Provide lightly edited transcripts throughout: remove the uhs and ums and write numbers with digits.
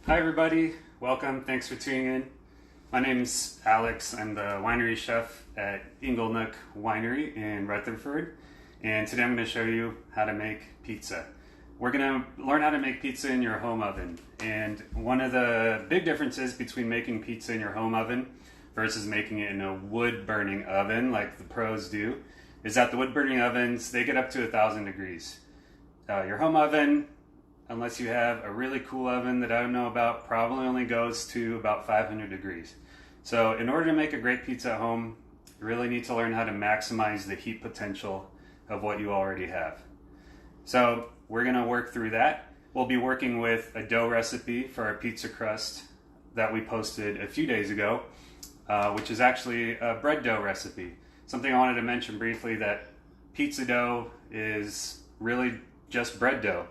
Hi everybody, welcome, thanks for tuning in. My name's Alex, I'm the winery chef at Inglenook Winery in Rutherford, and today I'm going to show you how to make pizza. We're going to learn how to make pizza in your home oven, and one of the big differences between making pizza in your home oven versus making it in a wood burning oven like the pros do is that the wood burning ovens, they get up to 1,000 degrees. Your home oven, unless you have a really cool oven that I don't know about, probably only goes to about 500 degrees. So in order to make a great pizza at home, you really need to learn how to maximize the heat potential of what you already have. So we're going to work through that. We'll be working with a dough recipe for our pizza crust that we posted a few days ago, which is actually a bread dough recipe. Something I wanted to mention briefly, that pizza dough is really just bread dough.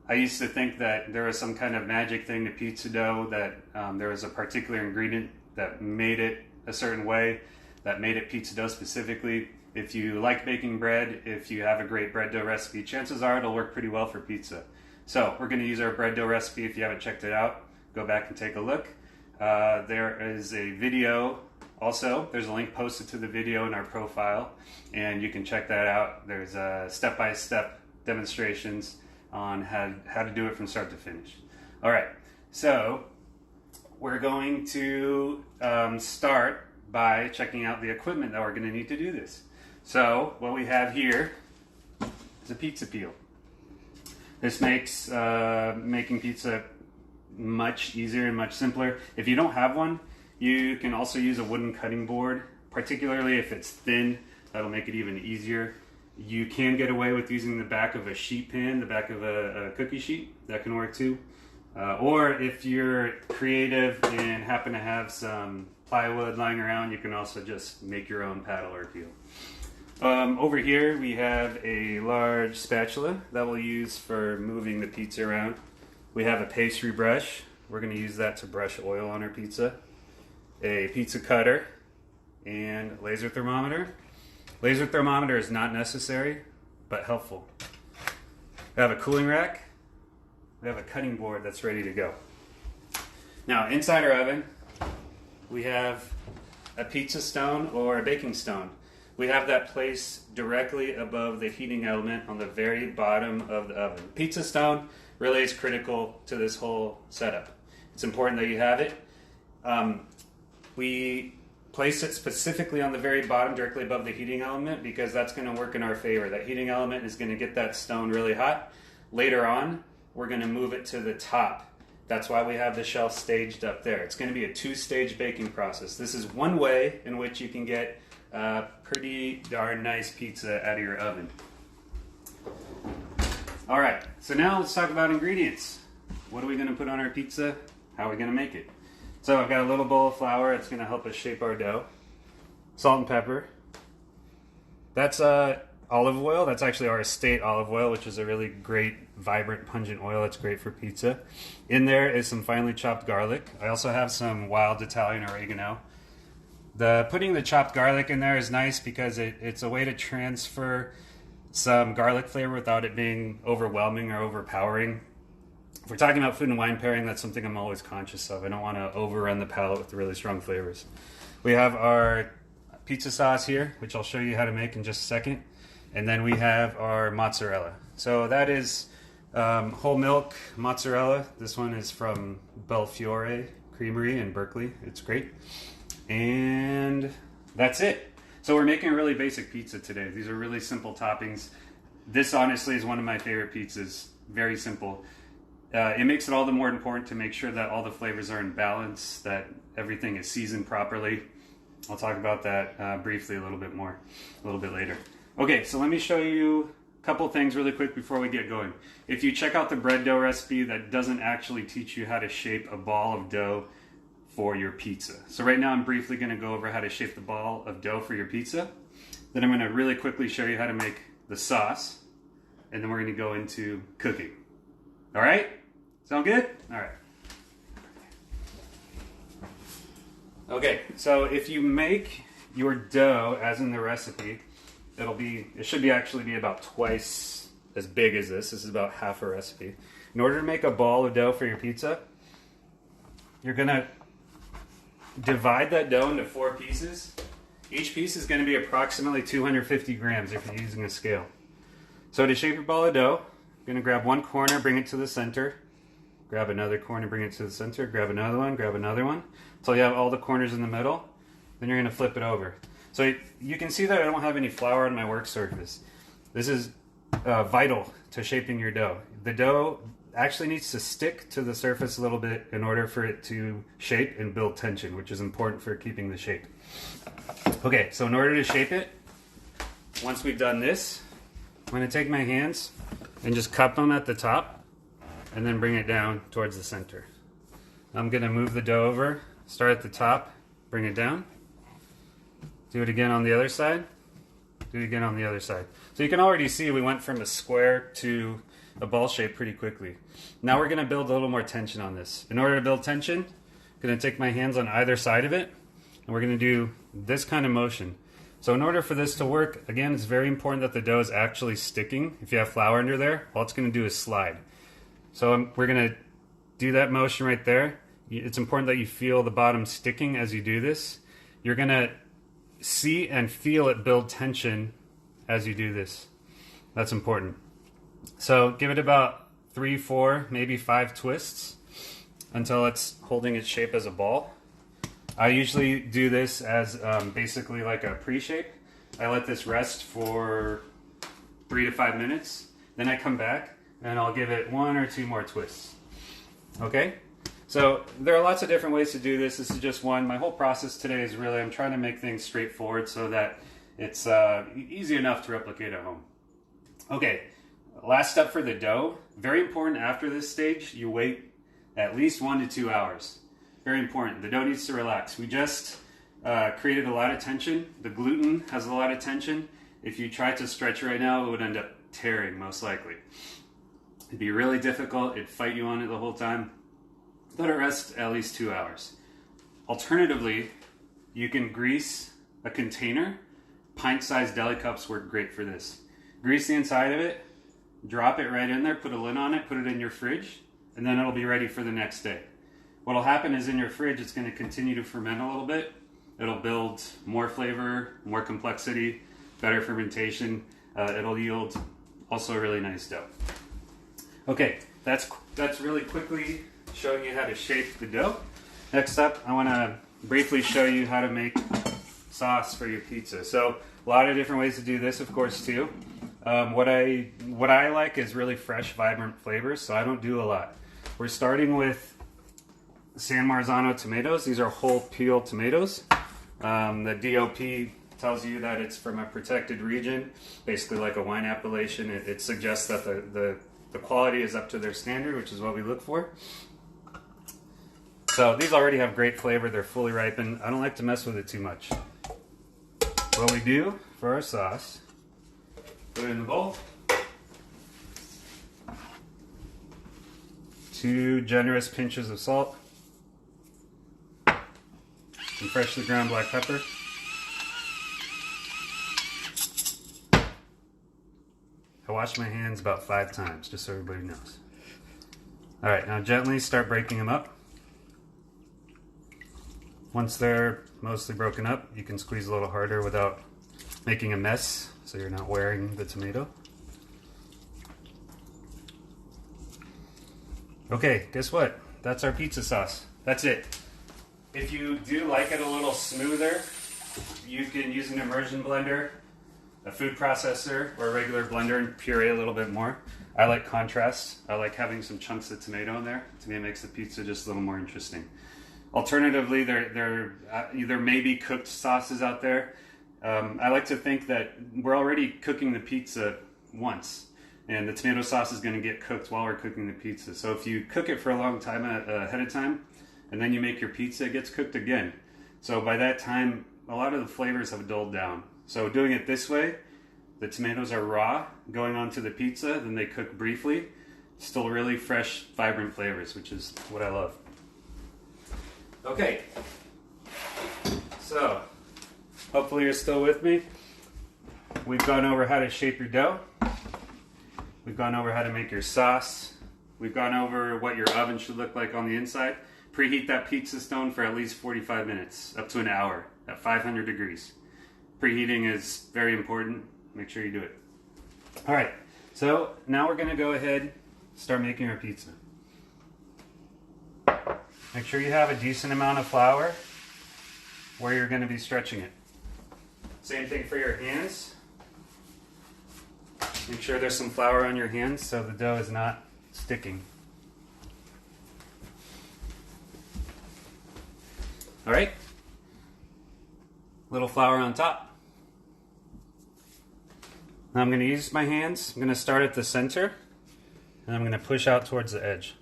I used to think that there was some kind of magic thing to pizza dough, that there was a particular ingredient that made it a certain way, that made it pizza dough specifically. If you like baking bread, if you have a great bread dough recipe, chances are it'll work pretty well for pizza. So we're going to use our bread dough recipe. If you haven't checked it out, go back and take a look. There is a video also. There's a link posted to the video in our profile, and you can check that out. There's step-by-step demonstrations on how to do it from start to finish. All right, so we're going to start by checking out the equipment that we're going to need to do this. So what we have here is a pizza peel. This makes making pizza much easier and much simpler. If you don't have one, you can also use a wooden cutting board, particularly if it's thin. That'll make it even easier. You can get away with using the back of a sheet pan, the back of a cookie sheet. That can work too. Or if you're creative and happen to have some plywood lying around, you can also just make your own paddle or peel. Over here we have a large spatula that we'll use for moving the pizza around. We have a pastry brush. We're going to use that to brush oil on our pizza. A pizza cutter and laser thermometer. Laser thermometer is not necessary, but helpful. We have a cooling rack. We have a cutting board that's ready to go. Now, inside our oven, we have a pizza stone or a baking stone. We have that placed directly above the heating element on the very bottom of the oven. Pizza stone really is critical to this whole setup. It's important that you have it. We place it specifically on the very bottom, directly above the heating element, because that's going to work in our favor. That heating element is going to get that stone really hot. Later on, we're going to move it to the top. That's why we have the shelf staged up there. It's going to be a two-stage baking process. This is one way in which you can get a pretty darn nice pizza out of your oven. All right, so now let's talk about ingredients. What are we going to put on our pizza? How are we going to make it? So I've got a little bowl of flour. It's going to help us shape our dough. Salt and pepper. That's olive oil. That's actually our estate olive oil, which is a really great, vibrant, pungent oil. It's great for pizza. In there is some finely chopped garlic. I also have some wild Italian oregano. Putting the chopped garlic in there is nice because it's a way to transfer some garlic flavor without it being overwhelming or overpowering. If we're talking about food and wine pairing, that's something I'm always conscious of. I don't want to overrun the palate with really strong flavors. We have our pizza sauce here, which I'll show you how to make in just a second. And then we have our mozzarella. So that is whole milk mozzarella. This one is from Belfiore Creamery in Berkeley. It's great. And that's it. So we're making a really basic pizza today. These are really simple toppings. This honestly is one of my favorite pizzas. Very simple. It makes it all the more important to make sure that all the flavors are in balance, that everything is seasoned properly. I'll talk about that briefly a little bit later. Okay, so let me show you a couple things really quick before we get going. If you check out the bread dough recipe, that doesn't actually teach you how to shape a ball of dough for your pizza. So right now I'm briefly going to go over how to shape the ball of dough for your pizza. Then I'm going to really quickly show you how to make the sauce, and then we're going to go into cooking. All right? Sound good? All right. Okay, so if you make your dough as in the recipe, it should actually be about twice as big as this. This is about half a recipe. In order to make a ball of dough for your pizza, you're gonna divide that dough into 4 pieces. Each piece is going to be approximately 250 grams if you're using a scale. So to shape your ball of dough, you're going to grab one corner, bring it to the center, grab another corner, bring it to the center, grab another one, until you have all the corners in the middle. Then you're going to flip it over. So you can see that I don't have any flour on my work surface. This is vital to shaping your dough. The dough actually needs to stick to the surface a little bit in order for it to shape and build tension, which is important for keeping the shape. Okay, so in order to shape it, once we've done this, I'm going to take my hands and just cup them at the top and then bring it down towards the center. I'm going to move the dough over, start at the top, bring it down, do it again on the other side, do it again on the other side. So you can already see we went from a square to a ball shape pretty quickly. Now we're going to build a little more tension on this. In order to build tension, I'm going to take my hands on either side of it, and we're going to do this kind of motion. So in order for this to work, again, it's very important that the dough is actually sticking. If you have flour under there, all it's going to do is slide. So we're going to do that motion right there. It's important that you feel the bottom sticking as you do this. You're going to see and feel it build tension as you do this. That's important. So give it about 3, 4, maybe 5 twists until it's holding its shape as a ball. I usually do this as basically like a pre-shape. I let this rest for 3 to 5 minutes. Then I come back and I'll give it 1 or 2 more twists. Okay? So there are lots of different ways to do this. This is just one. My whole process today is really, I'm trying to make things straightforward so that it's easy enough to replicate at home. Okay, last step for the dough. Very important after this stage, you wait at least 1 to 2 hours. Very important. The dough needs to relax. We just created a lot of tension. The gluten has a lot of tension. If you tried to stretch right now, it would end up tearing, most likely. It'd be really difficult. It'd fight you on it the whole time. Let it rest at least 2 hours. Alternatively, you can grease a container. Pint-sized deli cups work great for this. Grease the inside of it, drop it right in there, put a lid on it, put it in your fridge, and then it'll be ready for the next day. What'll happen is in your fridge, it's going to continue to ferment a little bit. It'll build more flavor, more complexity, better fermentation. It'll yield also a really nice dough. Okay, that's really quickly showing you how to shape the dough. Next up, I want to briefly show you how to make sauce for your pizza. So a lot of different ways to do this, of course, too. What I like is really fresh, vibrant flavors, so I don't do a lot. We're starting with San Marzano tomatoes. These are whole peel tomatoes. The DOP tells you that it's from a protected region, basically like a wine appellation. It suggests that the quality is up to their standard, which is what we look for. So these already have great flavor. They're fully ripened. I don't like to mess with it too much. What we do for our sauce, put it in the bowl. 2 generous pinches of salt. Some freshly ground black pepper. I wash my hands about 5 times, just so everybody knows. Alright, now gently start breaking them up. Once they're mostly broken up, you can squeeze a little harder without making a mess, so you're not wearing the tomato. Okay, guess what? That's our pizza sauce. That's it. If you do like it a little smoother, you can use an immersion blender, a food processor, or a regular blender and puree a little bit more. I like contrast. I like having some chunks of tomato in there. To me, it makes the pizza just a little more interesting. Alternatively, there may be cooked sauces out there. I like to think that we're already cooking the pizza once, and the tomato sauce is going to get cooked while we're cooking the pizza. So if you cook it for a long time ahead of time, and then you make your pizza, it gets cooked again. So by that time, a lot of the flavors have dulled down. So doing it this way, the tomatoes are raw, going onto the pizza, then they cook briefly. Still really fresh, vibrant flavors, which is what I love. Okay, so hopefully you're still with me. We've gone over how to shape your dough. We've gone over how to make your sauce. We've gone over what your oven should look like on the inside. Preheat that pizza stone for at least 45 minutes, up to an hour at 500 degrees. Preheating is very important. Make sure you do it. All right, so now we're gonna go ahead and start making our pizza. Make sure you have a decent amount of flour where you're gonna be stretching it. Same thing for your hands. Make sure there's some flour on your hands so the dough is not sticking. All right, little flour on top. Now I'm going to use my hands. I'm going to start at the center and I'm going to push out towards the edge.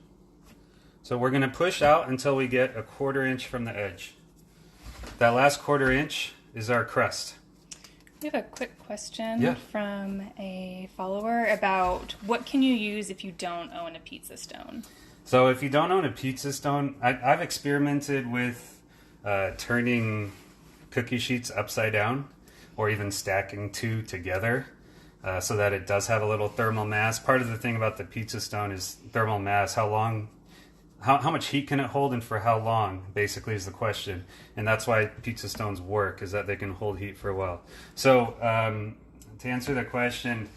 So we're going to push out until we get a 1/4 inch from the edge. That last 1/4 inch is our crust. We have a quick question from a follower about what can you use if you don't own a pizza stone? So if you don't own a pizza stone, I've experimented with turning cookie sheets upside down or even stacking two together so that it does have a little thermal mass. Part of the thing about the pizza stone is thermal mass. How much heat can it hold and for how long, basically, is the question. And that's why pizza stones work, is that they can hold heat for a while. So to answer the question,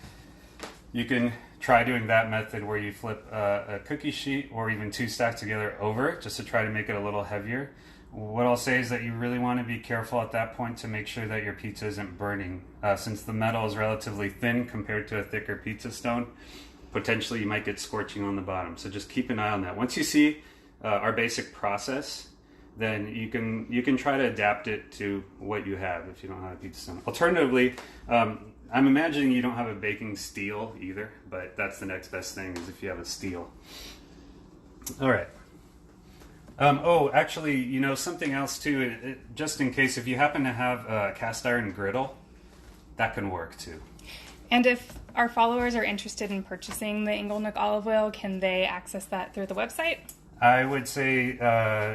you can try doing that method where you flip a cookie sheet or even two stacked together over just to try to make it a little heavier. What I'll say is that you really want to be careful at that point to make sure that your pizza isn't burning. Since the metal is relatively thin compared to a thicker pizza stone, potentially you might get scorching on the bottom. So just keep an eye on that. Once you see our basic process, then you can try to adapt it to what you have if you don't have a pizza stone. Alternatively, I'm imagining you don't have a baking steel either, but that's the next best thing is if you have a steel. All right. Actually, you know, something else too, just in case, if you happen to have a cast iron griddle, that can work too. And if our followers are interested in purchasing the Inglenook olive oil, can they access that through the website? I would say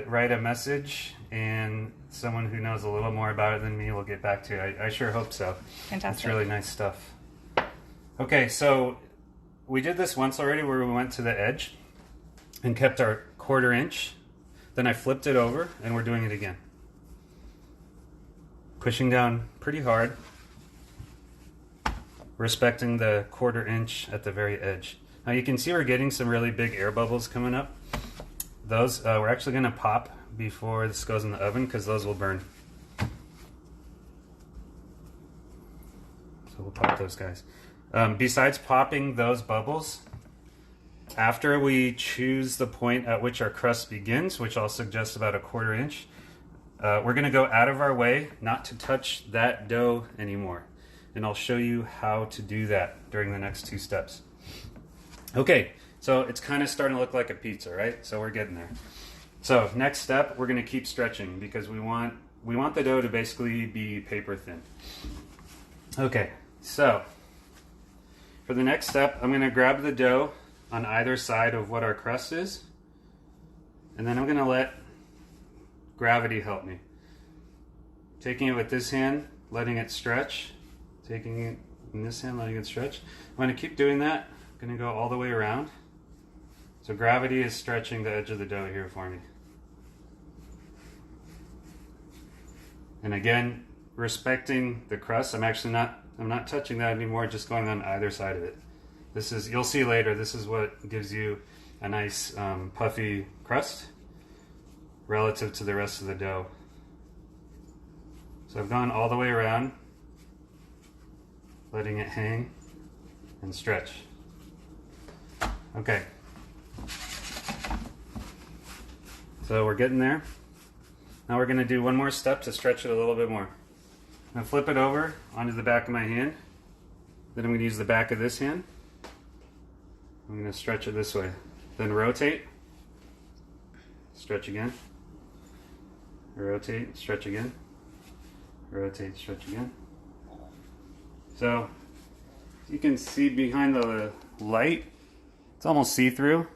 write a message and someone who knows a little more about it than me will get back to you. I sure hope so. Fantastic. It's really nice stuff. Okay, so we did this once already where we went to the edge and kept our 1/4 inch. Then I flipped it over and we're doing it again. Pushing down pretty hard, respecting the 1/4 inch at the very edge. Now you can see we're getting some really big air bubbles coming up. Those we're actually going to pop before this goes in the oven because those will burn. So we'll pop those guys. Besides popping those bubbles, after we choose the point at which our crust begins, which I'll suggest about a 1/4 inch, we're going to go out of our way not to touch that dough anymore. And I'll show you how to do that during the next 2 steps. Okay, so it's kind of starting to look like a pizza, right? So we're getting there. So next step, we're going to keep stretching because we want the dough to basically be paper thin. Okay, so for the next step, I'm going to grab the dough on either side of what our crust is, and then I'm going to let gravity help me. Taking it with this hand, letting it stretch, taking it in this hand, letting it stretch. I'm going to keep doing that. I'm going to go all the way around. So gravity is stretching the edge of the dough here for me. And again, respecting the crust, I'm not touching that anymore, just going on either side of it. This is, you'll see later, this is what gives you a nice puffy crust relative to the rest of the dough. So I've gone all the way around, letting it hang and stretch. Okay. So we're getting there. Now we're going to do one more step to stretch it a little bit more. I'm going to flip it over onto the back of my hand. Then I'm going to use the back of this hand. I'm going to stretch it this way. Then rotate. Stretch again. Rotate, stretch again. Rotate, stretch again. So you can see behind the light, it's almost see-through.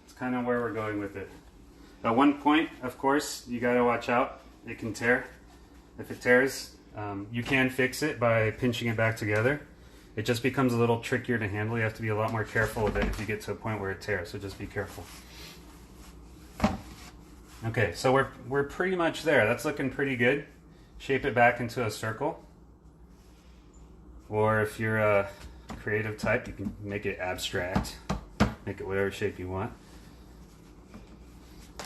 It's kind of where we're going with it. At one point, of course, you got to watch out. It can tear. If it tears, you can fix it by pinching it back together. it just becomes a little trickier to handle. You have to be a lot more careful with it if you get to a point where it tears, so just be careful. Okay, so we're pretty much there. That's looking pretty good. Shape it back into a circle. Or if you're a creative type, you can make it abstract. Make it whatever shape you want.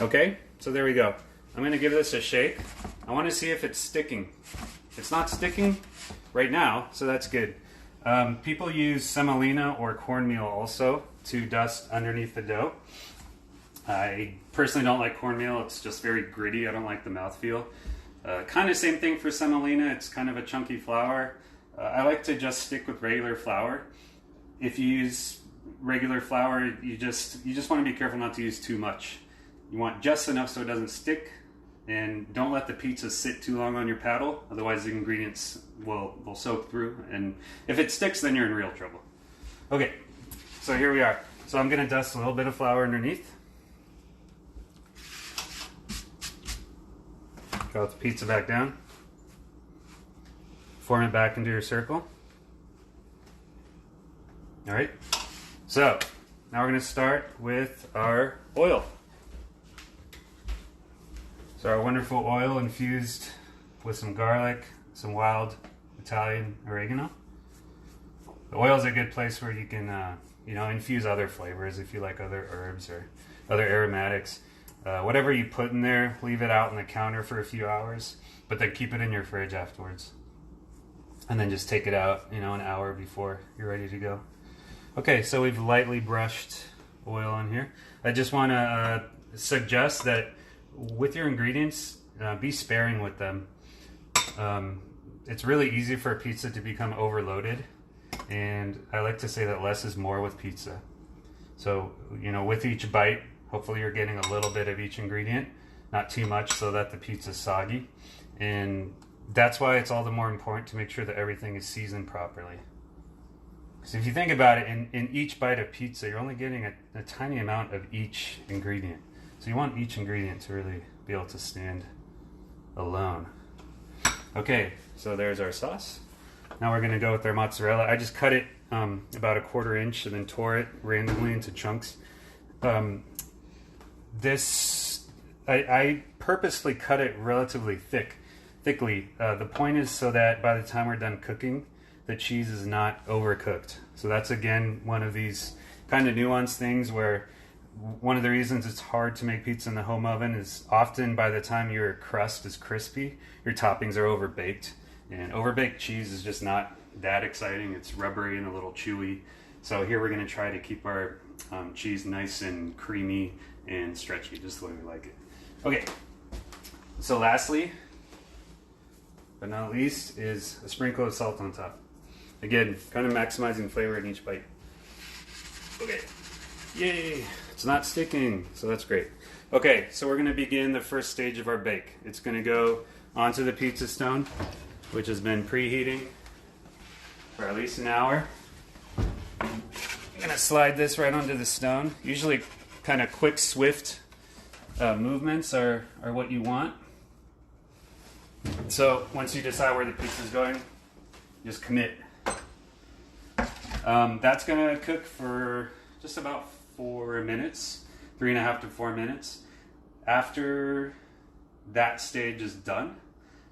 Okay, so there we go. I'm going to give this a shake. I want to see if it's sticking. It's not sticking right now, so that's good. People use semolina or cornmeal also to dust underneath the dough. I personally don't like cornmeal. It's just very gritty. I don't like the mouthfeel. Kind of same thing for semolina. It's kind of a chunky flour. I like to just stick with regular flour. If you use regular flour, you just want to be careful not to use too much. You want just enough so it doesn't stick, and don't let the pizza sit too long on your paddle, otherwise the ingredients will soak through, and if it sticks, then you're in real trouble. Okay, so here we are. So I'm going to dust a little bit of flour underneath. Drop the pizza back down. Form it back into your circle. All right, so now we're going to start with our oil. So our wonderful oil infused with some garlic, some wild Italian oregano. The oil is a good place where you can, infuse other flavors if you like other herbs or other aromatics. Whatever you put in there, leave it out on the counter for a few hours, but then keep it in your fridge afterwards. And then just take it out, an hour before you're ready to go. Okay, so we've lightly brushed oil on here. I just want to suggest that with your ingredients, be sparing with them. It's really easy for a pizza to become overloaded, and I like to say that less is more with pizza. So, with each bite, hopefully you're getting a little bit of each ingredient, not too much so that the pizza's soggy. And that's why it's all the more important to make sure that everything is seasoned properly. So if you think about it, in each bite of pizza, you're only getting a tiny amount of each ingredient. So you want each ingredient to really be able to stand alone. Okay, so there's our sauce. Now we're going to go with our mozzarella. I just cut it about 1/4 inch and then tore it randomly into chunks. I purposely cut it relatively thickly. The point is so that by the time we're done cooking, the cheese is not overcooked. So that's, again, one of these kind of nuanced things where one of the reasons it's hard to make pizza in the home oven is often by the time your crust is crispy, your toppings are overbaked. And overbaked cheese is just not that exciting. It's rubbery and a little chewy. So here we're going to try to keep our cheese nice and creamy and stretchy, just the way we like it. Okay, so lastly, but not least, is a sprinkle of salt on top. Again, kind of maximizing flavor in each bite. Okay, yay! It's not sticking, so that's great. Okay, so we're going to begin the first stage of our bake. It's going to go onto the pizza stone, which has been preheating for at least an hour. I'm going to slide this right onto the stone. Usually kind of quick, swift movements are what you want. So once you decide where the pizza is going, just commit. That's going to cook for just about 4 minutes, 3.5 to 4 minutes. After that stage is done,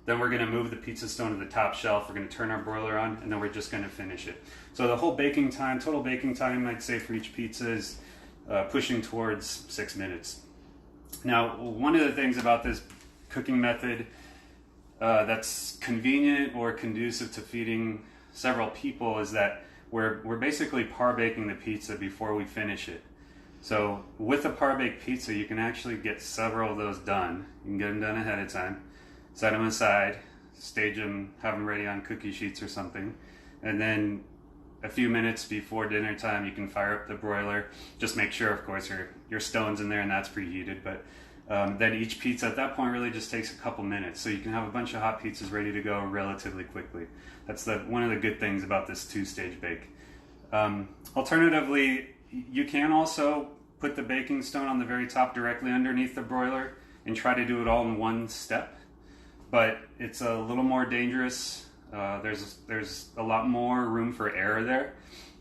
then we're going to move the pizza stone to the top shelf. We're going to turn our broiler on, and then we're just going to finish it. So the whole baking time, total baking time, I'd say for each pizza is pushing towards 6 minutes. Now, one of the things about this cooking method that's convenient or conducive to feeding several people is that we're basically par baking the pizza before we finish it. So with a par baked pizza, you can actually get several of those done. You can get them done ahead of time, set them aside, stage them, have them ready on cookie sheets or something, and then a few minutes before dinner time, you can fire up the broiler. Just make sure, of course, your stone's in there and that's preheated. But then each pizza at that point really just takes a couple minutes. So you can have a bunch of hot pizzas ready to go relatively quickly. That's one of the good things about this 2-stage bake. Alternatively, you can also put the baking stone on the very top directly underneath the broiler and try to do it all in one step. But it's a little more dangerous There's a lot more room for error there,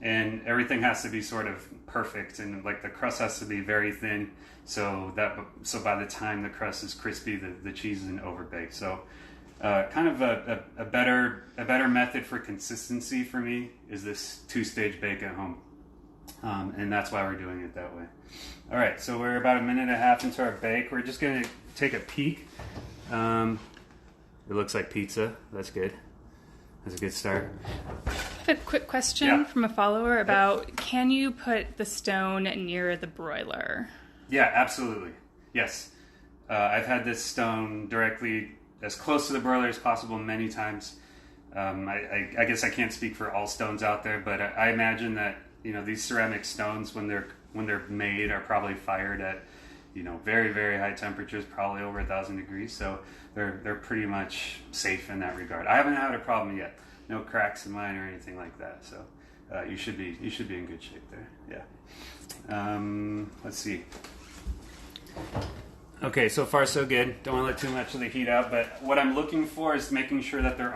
and everything has to be sort of perfect, and like the crust has to be very thin, so by the time the crust is crispy, the cheese isn't overbaked. So kind of a better method for consistency for me is this 2-stage bake at home, and that's why we're doing it that way. All right, so we're about 1.5 minutes into our bake. We're just going to take a peek. It looks like pizza. That's good. That's a good start. I have a quick question from a follower about, can you put the stone near the broiler? Yeah, absolutely. Yes. I've had this stone directly as close to the broiler as possible many times. I guess I can't speak for all stones out there, but I imagine that these ceramic stones, when they're made, are probably fired at very, very high temperatures, probably over 1,000 degrees. So they're pretty much safe in that regard. I haven't had a problem yet. No cracks in mine or anything like that. So you should be in good shape there. Yeah. Let's see. Okay, so far so good. Don't want to let too much of the heat out, but what I'm looking for is making sure that there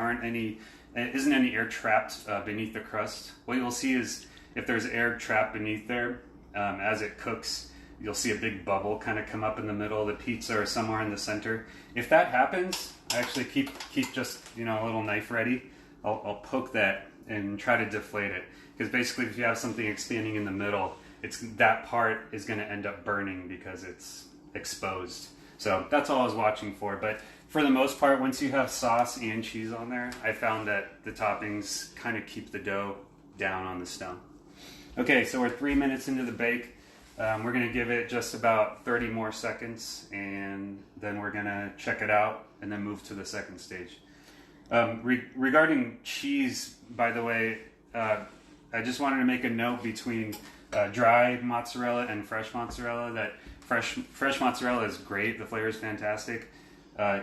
isn't any air trapped beneath the crust. What you'll see is if there's air trapped beneath there, as it cooks, you'll see a big bubble kind of come up in the middle of the pizza or somewhere in the center. If that happens, I actually keep just a little knife ready. I'll poke that and try to deflate it, because basically if you have something expanding in the middle, that part is going to end up burning because it's exposed. So that's all I was watching for. But for the most part, once you have sauce and cheese on there, I found that the toppings kind of keep the dough down on the stone. Okay, so we're 3 minutes into the bake. We're going to give it just about 30 more seconds, and then we're going to check it out and then move to the second stage. Regarding cheese, by the way, I just wanted to make a note between dry mozzarella and fresh mozzarella that fresh mozzarella is great. The flavor is fantastic.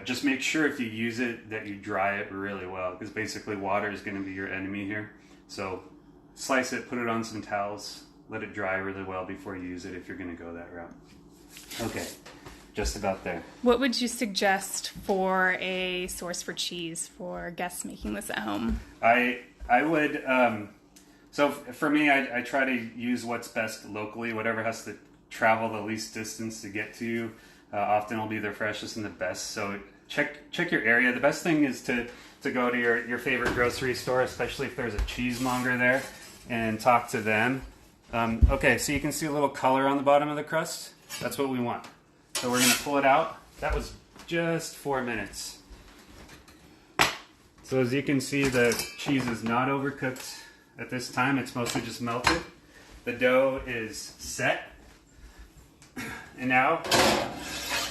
Just make sure if you use it that you dry it really well, because basically water is going to be your enemy here. So slice it, put it on some towels, let it dry really well before you use it if you're going to go that route. Okay, just about there. What would you suggest for a source for cheese for guests making this at home? I would, so for me, I try to use what's best locally. Whatever has to travel the least distance to get to you often will be the freshest and the best. So check your area. The best thing is to go to your favorite grocery store, especially if there's a cheesemonger there, and talk to them. Okay, so you can see a little color on the bottom of the crust. That's what we want. So we're going to pull it out. That was just 4 minutes. So as you can see, the cheese is not overcooked at this time. It's mostly just melted. The dough is set. And now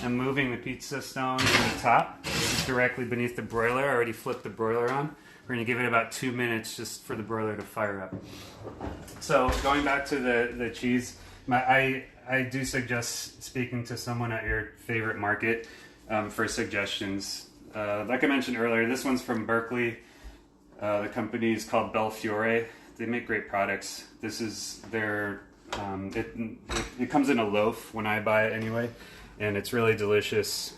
I'm moving the pizza stone to the top, just directly beneath the broiler. I already flipped the broiler on. We're going to give it about 2 minutes just for the broiler to fire up. So going back to the cheese, I do suggest speaking to someone at your favorite market for suggestions. Like I mentioned earlier, this one's from Berkeley. The company is called Belfiore. They make great products. This is their, it comes in a loaf when I buy it anyway, and it's really delicious,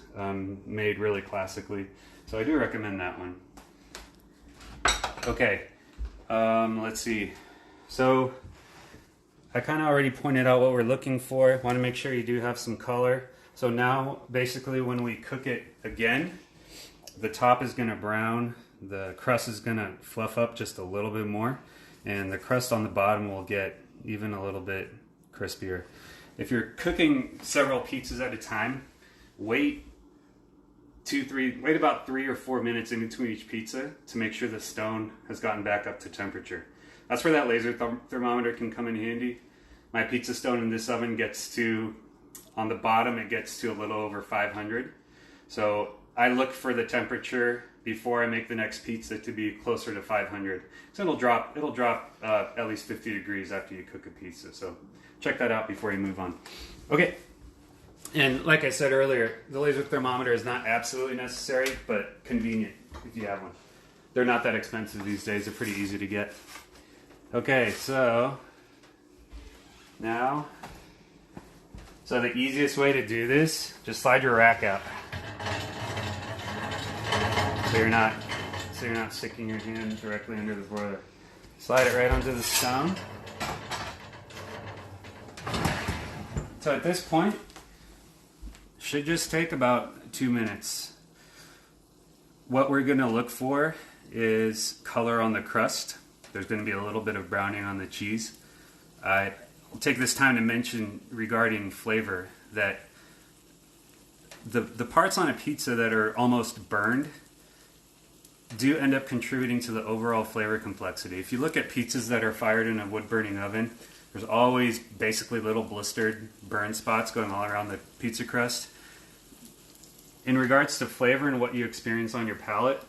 made really classically. So I do recommend that one. Okay, let's see. So I kind of already pointed out what we're looking for. Want to make sure you do have some color. So now, basically, when we cook it again, the top is going to brown, the crust is going to fluff up just a little bit more, and the crust on the bottom will get even a little bit crispier. If you're cooking several pizzas at a time, wait about 3 or 4 minutes in between each pizza to make sure the stone has gotten back up to temperature. That's where that laser thermometer can come in handy. My pizza stone in this oven gets to, on the bottom, it gets to a little over 500. So I look for the temperature before I make the next pizza to be closer to 500. So it'll drop at least 50 degrees after you cook a pizza. So check that out before you move on. Okay. And like I said earlier, the laser thermometer is not absolutely necessary, but convenient if you have one. They're not that expensive these days. They're pretty easy to get. Okay, so now, so the easiest way to do so you're not sticking your hand directly under the broiler. Slide it right onto the stone. So at this point, should just take about 2 minutes. What we're going to look for is color on the crust. There's going to be a little bit of browning on the cheese. I'll take this time to mention regarding flavor that the parts on a pizza that are almost burned do end up contributing to the overall flavor complexity. If you look at pizzas that are fired in a wood-burning oven, there's always basically little blistered burn spots going all around the pizza crust. In regards to flavor and what you experience on your palate,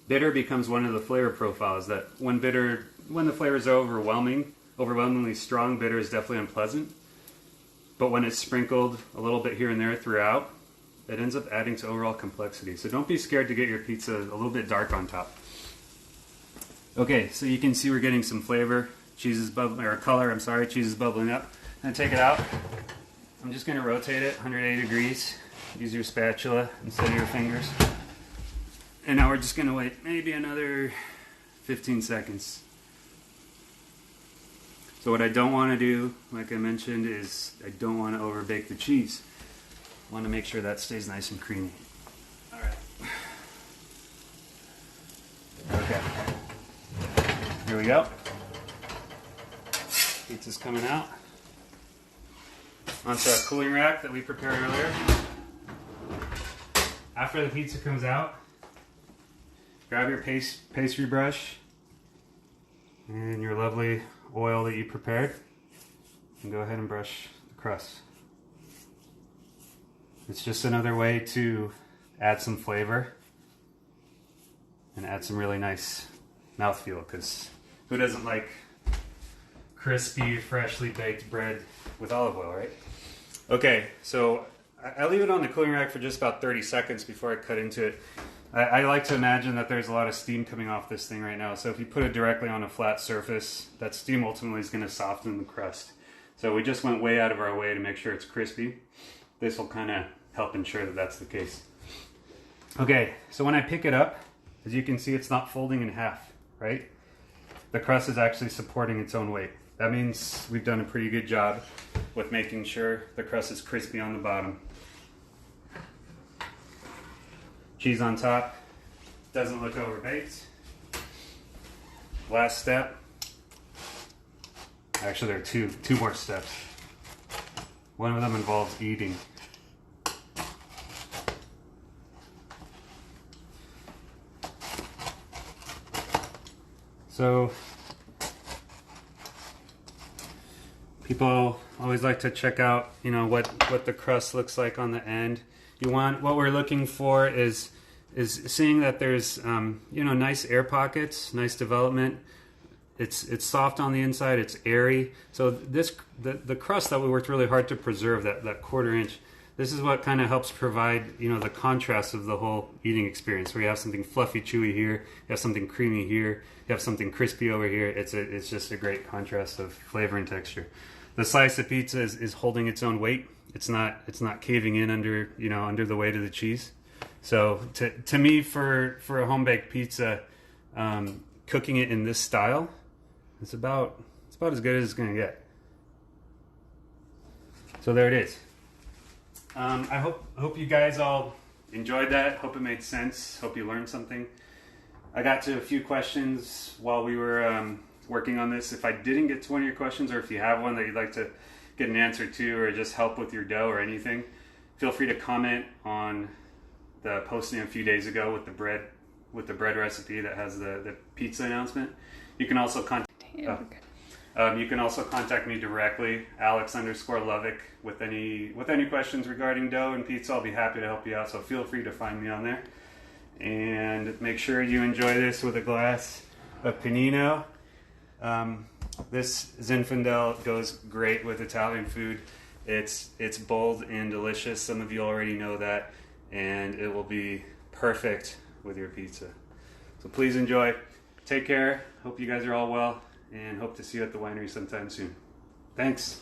bitter becomes one of the flavor profiles that when the flavors are overwhelmingly strong, bitter is definitely unpleasant. But when it's sprinkled a little bit here and there throughout, it ends up adding to overall complexity. So don't be scared to get your pizza a little bit dark on top. Okay, so you can see we're getting some flavor. Cheese is bubbling, or color, I'm sorry, cheese is bubbling up. I'm gonna take it out. I'm just gonna rotate it 180 degrees. Use your spatula instead of your fingers. And now we're just gonna wait maybe another 15 seconds. So what I don't wanna do, like I mentioned, is I don't wanna overbake the cheese. I wanna make sure that stays nice and creamy. All right. Okay. Here we go. Pizza's coming out. Onto our cooling rack that we prepared earlier. After the pizza comes out, grab your pastry brush and your lovely oil that you prepared and go ahead and brush the crust. It's just another way to add some flavor and add some really nice mouthfeel, because who doesn't like crispy, freshly baked bread with olive oil, right? Okay, so I leave it on the cooling rack for just about 30 seconds before I cut into it. I like to imagine that there's a lot of steam coming off this thing right now, so if you put it directly on a flat surface, that steam ultimately is going to soften the crust. So we just went way out of our way to make sure it's crispy. This will kind of help ensure that that's the case. Okay, so when I pick it up, as you can see, it's not folding in half, right? The crust is actually supporting its own weight. That means we've done a pretty good job with making sure the crust is crispy on the bottom. Cheese on top, doesn't look overbaked. Last step. Actually, there are two more steps. One of them involves eating. So, people always like to check out, what the crust looks like on the end. What we're looking for is seeing that there's, nice air pockets, nice development. It's soft on the inside, it's airy. So the crust that we worked really hard to preserve, that 1/4 inch, this is what kind of helps provide, the contrast of the whole eating experience, where you have something fluffy, chewy here, you have something creamy here, you have something crispy over here. It's just a great contrast of flavor and texture. The slice of pizza is holding its own weight. It's not caving in under the weight of the cheese. So to me, for a home baked pizza, cooking it in this style, it's about as good as it's going to get. So there it is. I hope you guys all enjoyed that. Hope it made sense. Hope you learned something. I got to a few questions while we were working on this. If I didn't get to one of your questions, or if you have one that you'd like to get an answer to, or just help with your dough or anything, feel free to comment on the posting a few days ago with the bread recipe that has the pizza announcement. You can also contact me directly, Alex_Lovick, with any questions regarding dough and pizza. I'll be happy to help you out, so feel free to find me on there. And make sure you enjoy this with a glass of Panino. This Zinfandel goes great with Italian food. It's bold and delicious. Some of you already know that, and it will be perfect with your pizza. So please enjoy. Take care. Hope you guys are all well, and hope to see you at the winery sometime soon. Thanks.